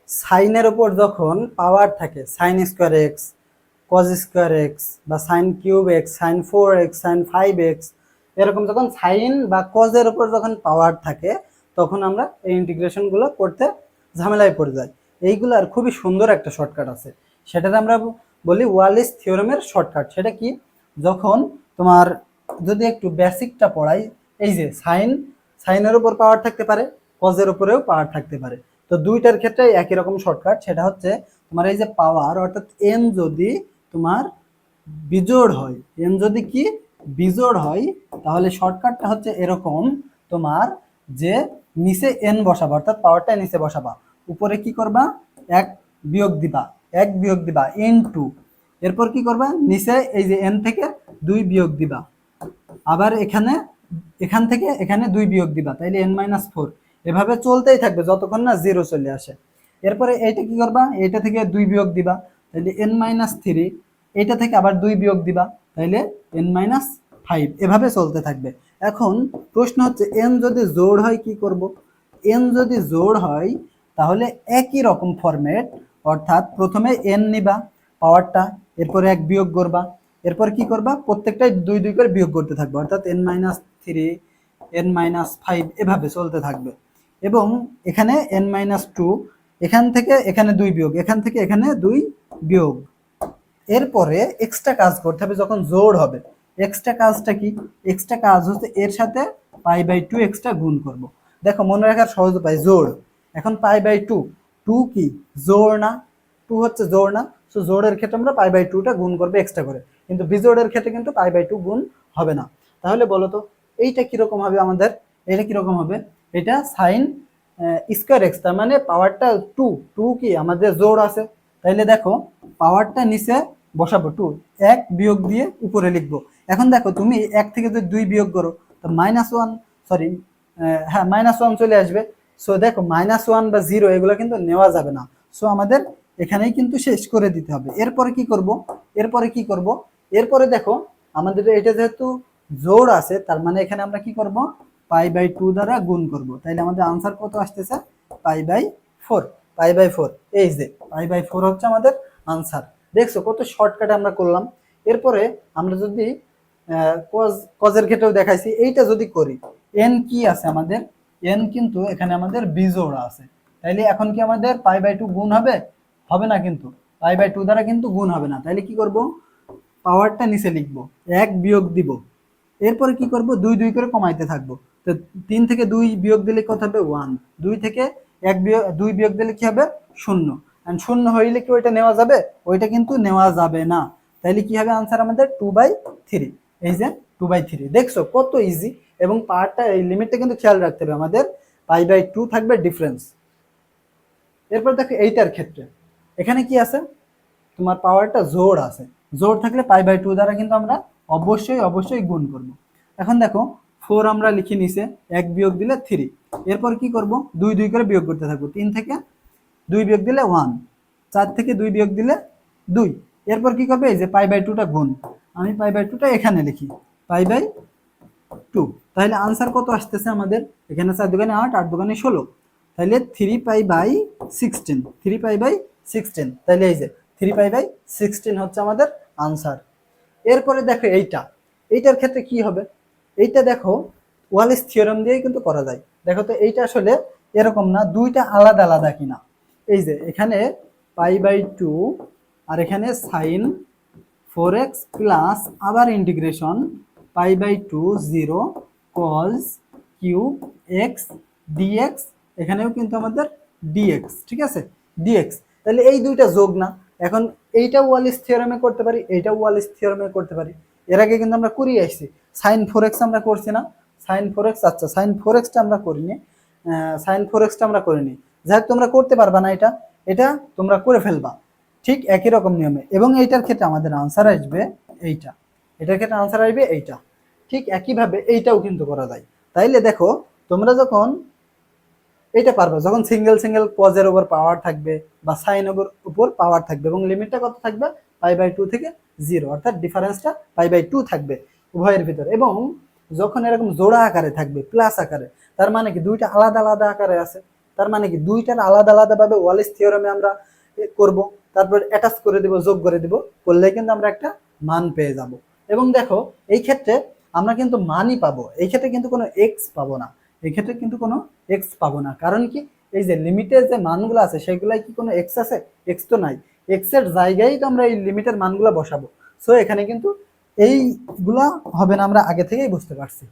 সাইনের উপর যখন পাওয়ার থাকে, sine square x, cos square x বা sine cube x, sine 4x, sine 5x, এরকম যখন সাইন বা কজের উপর যখন পাওয়ার থাকে তখন আমরা এই ইন্টিগ্রেশনগুলো করতে ঝামেলায় পড়ে যাই। এইগুলার খুবই সুন্দর একটা শর্টকাট আছে, সেটাতে আমরা বলি ওয়ালিস থিওরেমের শর্টকাট। সেটা কি? যখন তোমার যদি একটু বেসিকটা পড়াই, এই যে সাইনের উপর পাওয়ার থাকতে পারে, কজের উপরেও পাওয়ার থাকতে পারে। তো দুইটার ক্ষেত্রে একই রকম শর্টকাট, সেটা হচ্ছে তোমার এই যে পাওয়ার অর্থাৎ এন যদি তোমার বিজোড় হয়, এন যদি কি বিজোড় হয়, তাহলে শর্টকাটটা হচ্ছে এরকম তোমার, যে নিচে এন বসাবা অর্থাৎ পাওয়ারটা নিচে বসাবা, উপরে কি করবা এক বিয়োগ দিবা, এক বিয়োগ দিবা ইনটু, এরপর কি করবা নিচে এই যে এন থেকে 2 বিয়োগ দিবা, আবার এখান থেকে এখানে 2 বিয়োগ দিবা, তাইলে n-4। এভাবে চলতেই থাকবে যতক্ষণ না 0 চলে আসে। এরপরে এইটা কি করবা, এইটা থেকে 2 বিয়োগ দিবা, তাইলে n-3। এইটা থেকে আবার 2 বিয়োগ দিবা, তাইলে n-5। এভাবে চলতে থাকবে। এখন প্রশ্ন হচ্ছে n যদি জোড় হয় কি করব? n যদি জোড় হয় তাহলে একই রকম ফরম্যাট, অর্থাৎ প্রথমে n নিবা পাওয়ারটা, এরপরে 1 বিয়োগ করবা, এরপর কি করবা প্রত্যেকটাই 2 2 করে বিয়োগ করতে থাকবে, অর্থাৎ n-3, n-5 এভাবে চলতে থাকবে। এবং এখানে n-2, এখান থেকে এখানে 2 বিয়োগ, এখান থেকে এখানে 2 বিয়োগ। এরপরে এক্সট্রা কাজ করতে হবে যখন জোড় হবে। এক্সট্রা কাজটা কি? এক্সট্রা কাজ হচ্ছে এর সাথে π/2 এক্সট্রা গুণ করব। দেখো মনে রাখার সহজ উপায় জোড়। এখন π/2, 2 কি জোড় না? 2 হচ্ছে জোড় না? সো জোড়ের ক্ষেত্রে আমরা π/2টা গুণ করবে এক্সট্রা করে, কিন্তু বিজোড়ের ক্ষেত্রে কিন্তু π/2 গুণ হবে না। তাহলে বলো তো এইটা কিরকম হবে আমাদের? এটা কিরকম হবে? এটা সাইন স্কোয়ার এক্স, তার মানে পাওয়ারটা 2, 2 কি আমাদের জোড় আছে, তাইলে দেখো পাওয়ারটা নিচে বসাবো 2, 1 বিয়োগ দিয়ে উপরে লিখবো। এখন দেখো তুমি 1 থেকে যদি 2 বিয়োগ করো তো -1, সরি হ্যাঁ -1 চলে আসবে। সো দেখো -1 বা 0 এগুলো কিন্তু নেওয়া যাবে না। সো আমাদের এখানেই কিন্তু শেষ করে দিতে হবে। এরপরে কি করব? এরপরে কি করব? এরপরে দেখো আমাদের এটা যেহেতু জোড় আছে, তার মানে এখানে আমরা কি করব π/2 দ্বারা গুণ করব। তাইলে আমাদের আনসার কত আসতেছে? π/4। π/4, এই যে π/4 হচ্ছে আমাদের আনসার। দেখছো কত শর্টকাটে আমরা করলাম। এরপরে আমরা যদি কজের ক্ষেত্রেও দেখাইছি, এইটা যদি করি, এন কি আছে আমাদের? এন কিন্তু এখানে আমাদের বিজোড় আছে, তাইলে এখন কি আমাদের π/2 গুণ হবে? হবে না, কিন্তু π/2 দ্বারা কিন্তু গুণ হবে না। তাইলে কি করব? পাওয়ারটা নিচে লিখবো, 1 বিয়োগ দিব, এরপরে কি করব 2 2 করে কমাইতে থাকবো। তো 3 থেকে 2 বিয়োগ দিলে কত হবে? 1। 2 থেকে 1 বিয়োগ 2 বিয়োগ দিলে কি হবে? 0। এন্ড 0 হইলে কি ওইটা নেওয়া যাবে? ওইটা কিন্তু নেওয়া যাবে না। তাইলে কি হবে আনসার আমাদের? 2/3। এই যে 2/3। দেখছো কত ইজি। এবং পাওয়ারটা এই লিমিটটা কিন্তু খেয়াল রাখতে হবে আমাদের, π/2 থাকবে ডিফারেন্স। এরপর দেখো এইটার ক্ষেত্রে এখানে কি আছে? তোমার পাওয়ারটা জোড় আছে, জোড় থাকলে π/2 দ্বারা কিন্তু আমরা অবশ্যই অবশ্যই গুণ করব। এখন দেখো 4 আমরা লিখে নিছে, 1 বিয়োগ দিলে 3। এরপর কি করব? 2 2 করে বিয়োগ করতে থাকবো। 3 থেকে 2 বিয়োগ দিলে 1, 4 থেকে 2 বিয়োগ দিলে 2। এরপর কি করবে? এই যে π/2টা গুণ, আমি π/2টা এখানে লিখি, π/2। তাহলে আনসার কত আসতেছে আমাদের? এখানে 4 দুগুণে 8, 8 দুগুণে 16, তাহলে 3π/16, 3π/16। তাহলে এই যে 3π/16 হচ্ছে আমাদের আনসার। এরপরে দেখো এইটার ক্ষেত্রে কি হবে? এইটা দেখো ওয়ালিস থিওরেম দিয়েই কিন্তু করা যায়। দেখো তো এইটা আসলে এরকম না, দুইটা আলাদা আলাদা কিনা। এই যে এখানে π/2 আর এখানে সাইন 4x প্লাস আবার integration π/2 0 cos cube x dx, এখানেও কিন্তু আমাদের dx, ঠিক আছে dx। তাহলে এই দুইটা যোগ না? এখন এইটা ওয়ালিস থিওরেমে করতে পারি, এইটা ওয়ালিস থিওরেমে করতে পারি। এর আগে কিন্তু আমরা করিয়ে আসছি। সাইন 4x আমরা করছি না? সাইন 4x, আচ্ছা সাইন 4xটা আমরা করিনি, সাইন 4xটা আমরা করিনি। যাই হোক তোমরা করতে পারবা না, এটা এটা তোমরা করে ফেলবা ঠিক একই রকম নিয়মে। এবং এইটার ক্ষেত্রে আমাদের আনসার আসবে এইটা, এটার ক্ষেত্রে আনসার আসবে এইটা। ঠিক একইভাবে এইটাও কিন্তু করা যায়। তাইলে দেখো তোমরা যখন এটা পারবে, যখন সিঙ্গেল সিঙ্গেল কজের উপর পাওয়ার থাকবে বা সাইনের উপর পাওয়ার থাকবে, এবং লিমিটটা কত থাকবে? π/2 থেকে 0, অর্থাৎ ডিফারেন্সটা π/2 থাকবে উভয়ের ভিতরে। এবং যখন এরকম জোড়া আকারে থাকবে প্লাস আকারে, তার মানে কি দুইটা আলাদা আলাদা আকারে আছে, তার মানে কি দুইটার আলাদা আলাদাভাবে ওয়ালেস থিওরেমে আমরা করব, তারপর অ্যাটাচ করে দিব, যোগ করে দিব, করলে কিন্তু আমরা একটা মান পেয়ে যাব। এবং দেখো এই ক্ষেত্রে আমরা কিন্তু মানই পাবো, এই ক্ষেত্রে কিন্তু কোনো এক্স পাবো না, এই ক্ষেত্রে কিন্তু কোনো এক্স পাবো না। কারণ কি এই যে লিমিটের যে মানগুলো আছে সেগুলাই কি কোনো এক্স আছে? এক্স তো নাই। এক্স এর জায়গায় তো আমরা এই লিমিটের মানগুলো বসাবো। সো এখানে কিন্তু এইগুলা হবে না, আমরা আগে থেকেই বুঝতে পারছি।